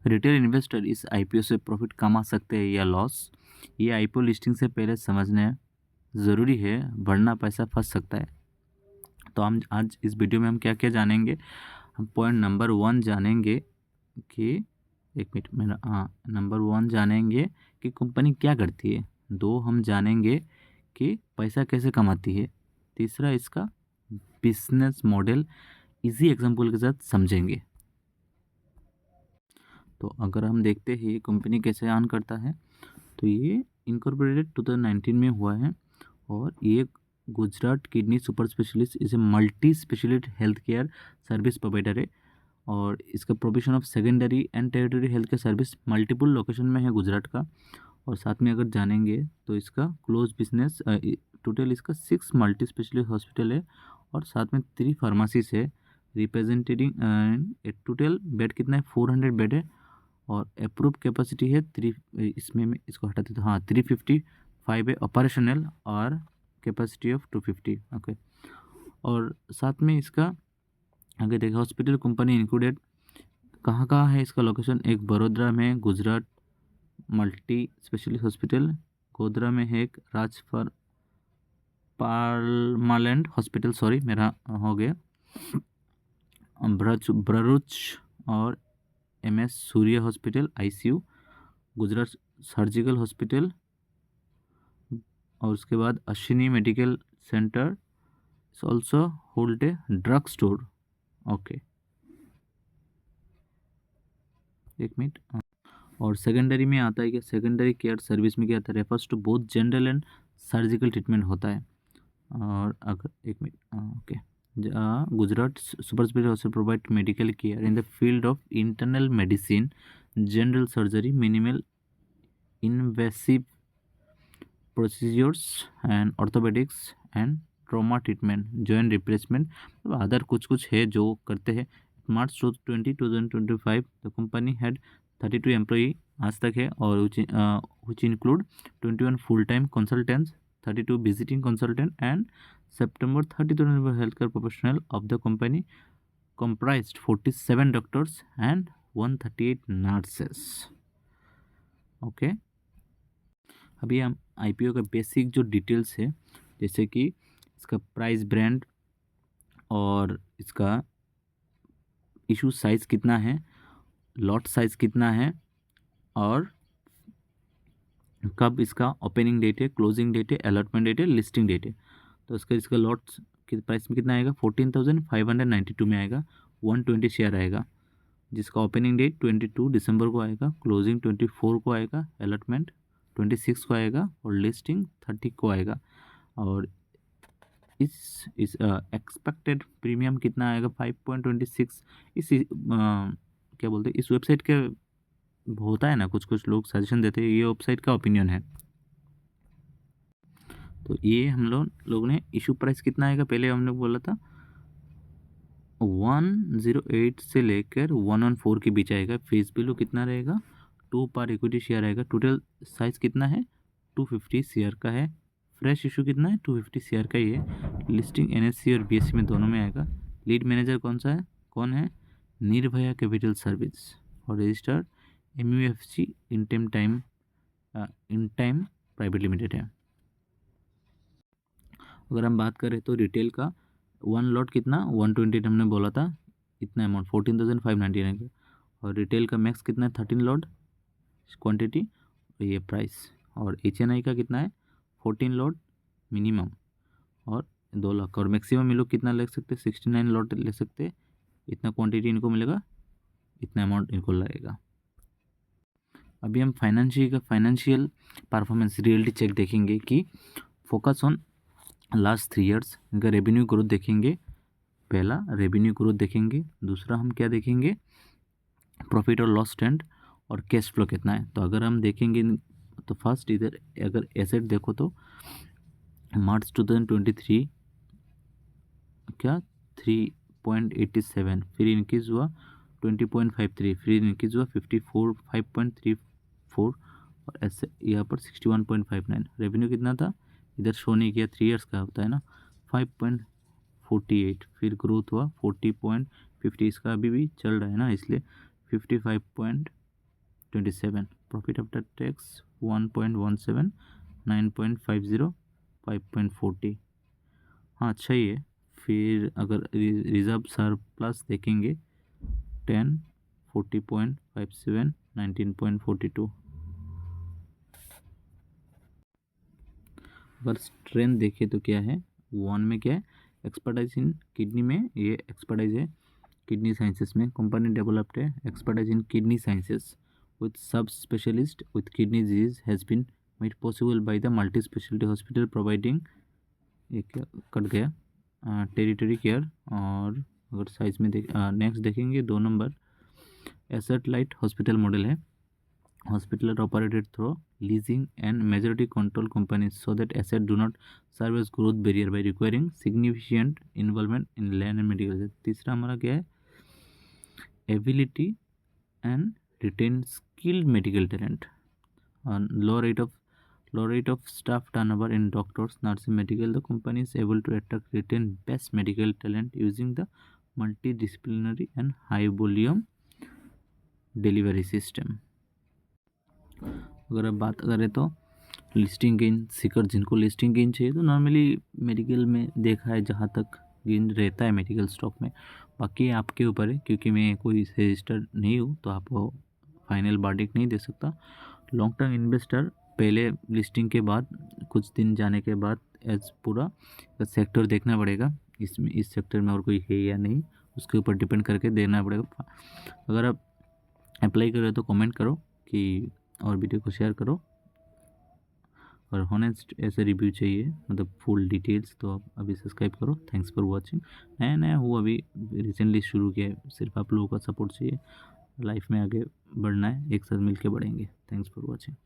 Retail investor इस IPO से profit कमा सकते हैं या लॉस, ये आईपीओ लिस्टिंग से पहले समझना ज़रूरी है, वरना पैसा फंस सकता है। तो हम आज इस वीडियो में हम क्या क्या जानेंगे। हम पॉइंट नंबर 1 जानेंगे कि एक मिनट मेरा नंबर 1 जानेंगे कि कंपनी क्या करती है। 2 हम जानेंगे कि पैसा कैसे कमाती है। तीसरा इसका बिजनेस मॉडल इजी एग्जांपल के साथ समझेंगे। तो अगर हम देखते हैं ये कंपनी कैसे अर्न करता है, तो ये इनकॉर्पोरेटेड 2019 में हुआ है और ये गुजरात किडनी सुपर स्पेशलिस्ट इसे multi specialist health care service provider है और इसका provision of secondary and territory health care service multiple location में है गुजरात का। और साथ में अगर जानेंगे तो इसका क्लोज बिजनेस टोटल इसका 6 मल्टी स्पेशलिस्ट हॉस्पिटल है और साथ में 3 फार्मेसीज है रिप्रेजेंटेटिंग टोटल बेड कितना है 400 बेड है और अप्रूव कैपेसिटी है 3 इसमें मैं इसको हटा देता हूँ 355 है ऑपरेशनल और कैपेसिटी ऑफ 250 ओके। और साथ में इसका आगे देखा हॉस्पिटल कंपनी इंक्लूडेड कहाँ है इसका लोकेशन, एक बड़ोदरा में Gujarat multi specialist hospital, Godhra में है एक राजफर पार्मालेंट हॉस्पिटल, सॉरी मेरा हो गया भरूच और MS Surya hospital ICU, Gujarat surgical hospital और उसके बाद Ashwini medical centre also hold a drug store okay. एक मिनट और सेकेंडरी में आता है कि सेकेंडरी केयर सर्विस में क्या आता है refers to both general and surgical treatment होता है। और अगर एक मिनट okay Gujarat super speciality hospital provide medical care in the field of internal medicine, general surgery, minimal invasive procedures and orthopaedics and trauma treatment, joint replacement, other कुछ है जो करते हैं। March 2025 the company had 32 employee आज तक है और which include 21 full time consultants, 32 visiting consultant and September 30, 2025 healthcare professional of the company comprised 47 doctors and 138 nurses okay. अभी हम आईपीओ का बेसिक जो डिटेल्स है जैसे कि इसका प्राइस ब्रांड और इसका इशू साइज़ कितना है, लॉट साइज़ कितना है और कब इसका ओपनिंग डेट है, क्लोजिंग डेट है, अलॉटमेंट डेट है, लिस्टिंग डेट है। तो इसका लॉट के प्राइस में कितना आएगा 14,592 में आएगा, 120 शेयर आएगा जिसका ओपनिंग डेट 22 दिसंबर को आएगा, क्लोजिंग 24 को आएगा, अलॉटमेंट 26 को आएगा और लिस्टिंग 30 को आएगा। और इस एक्सपेक्टेड प्रीमियम कितना आएगा 5.26। इस क्या बोलते हैं इस वेबसाइट के होता है ना कुछ लोग सजेशन देते हैं, ये वेबसाइट का ओपिनियन है। तो ये हम लोग ने इशू प्राइस कितना आएगा पहले हमने बोला था 108 से लेकर 114 के बीच आएगा। फेस वैल्यू कितना रहेगा 2 पर इक्विटी शेयर आएगा। टोटल साइज कितना है 250 शेयर का है। फ्रेश इशू कितना है 250 शेयर का ही है। लिस्टिंग NSE और BSE में दोनों में आएगा। लीड मैनेजर कौन है निर्भया कैपिटल सर्विस और registered MUFG in time private limited है। अगर हम बात करें तो रिटेल का 1 लॉट कितना 120 हमने बोला था, इतना अमाउंट 14,599 का। और रिटेल का मैक्स कितना है 13 लॉट क्वांटिटी और ये प्राइस। और HNI का कितना है 14 लॉट मिनिमम और 2 लाख। और मैक्सिमम ये लोग कितना ले सकते 69 लॉट ले सकते, इतना क्वांटिटी इनको मिलेगा, इतना अमाउंट इनको लगेगा। अभी हम फाइनेंशियल परफॉर्मेंस रियलिटी चेक देखेंगे कि फोकस ऑन लास्ट 3 ईयर्स। इनका रेवेन्यू ग्रोथ देखेंगे, पहला रेवेन्यू ग्रोथ देखेंगे, दूसरा हम क्या देखेंगे प्रॉफिट और लॉस ट्रेंड और कैश फ्लो कितना है। तो अगर हम देखेंगे तो फर्स्ट इधर अगर एसेट देखो तो मार्च 2023 क्या 3.87, फिर इनक्रीज हुआ 20.53, फिर इनक्रीज हुआ 5.34 और ऐसे यहाँ पर 61.59। रेवेन्यू कितना था इधर शो नहीं किया, 3 ईयर्स का होता है ना 5.48, फिर ग्रोथ हुआ 40.50, इसका अभी भी चल रहा है ना इसलिए 55.50 27, प्रॉफिट आफ्टर टैक्स 1.17, 9.50, 5.40। हाँ अच्छा ही है। फिर अगर रिजर्व सरप्लस देखेंगे 10, 40.57, 19.42। अगर स्ट्रेंथ देखें तो क्या है, 1 में क्या है, एक्सपर्टाइज इन किडनी में, ये एक्सपर्टाइज है किडनी साइंसेस में। कंपनी डेवलप्ड है expertise in kidney sciences with sub specialist with kidney disease has been made possible by the multi speciality hospital providing, ये क्या कट गया, टेरिटरी केयर। और अगर साइज में नेक्स्ट देखेंगे 2 number, asset light hospital model है। Hospitals are operated through leasing and majority control companies so that assets do not serve as growth barrier by requiring significant involvement in land and medical. तीसरा हमारा क्या है, ability and retain skilled medical talent, low rate of staff turnover in doctors, nursing, medical. The company is able to attract retain best medical talent using the multidisciplinary and high volume delivery system. अगर अब बात करें तो listing gain Sikar, जिनको listing gain चाहिए तो normally medical में देखा है जहाँ तक गेन रहता है मेडिकल स्टॉक में, बाकी आपके ऊपर है क्योंकि मैं कोई रजिस्टर्ड नहीं हूँ तो आपको फाइनल वर्डिक्ट नहीं दे सकता। लॉन्ग टर्म इन्वेस्टर पहले लिस्टिंग के बाद कुछ दिन जाने के बाद एज पूरा सेक्टर देखना पड़ेगा, इसमें इस सेक्टर में और कोई है या नहीं, उसके ऊपर डिपेंड करके देना पड़ेगा। अगर आप अप्लाई कर रहे हो तो कमेंट करो कि, और वीडियो को शेयर करो, और हॉनेस्ट ऐसे रिव्यू चाहिए मतलब फुल डिटेल्स तो आप अभी सब्सक्राइब करो। Thanks for watching. नया नया हूँ अभी रिसेंटली शुरू किया है, सिर्फ आप लोगों का सपोर्ट चाहिए, लाइफ में आगे बढ़ना है, एक साथ मिलके बढ़ेंगे। Thanks for watching.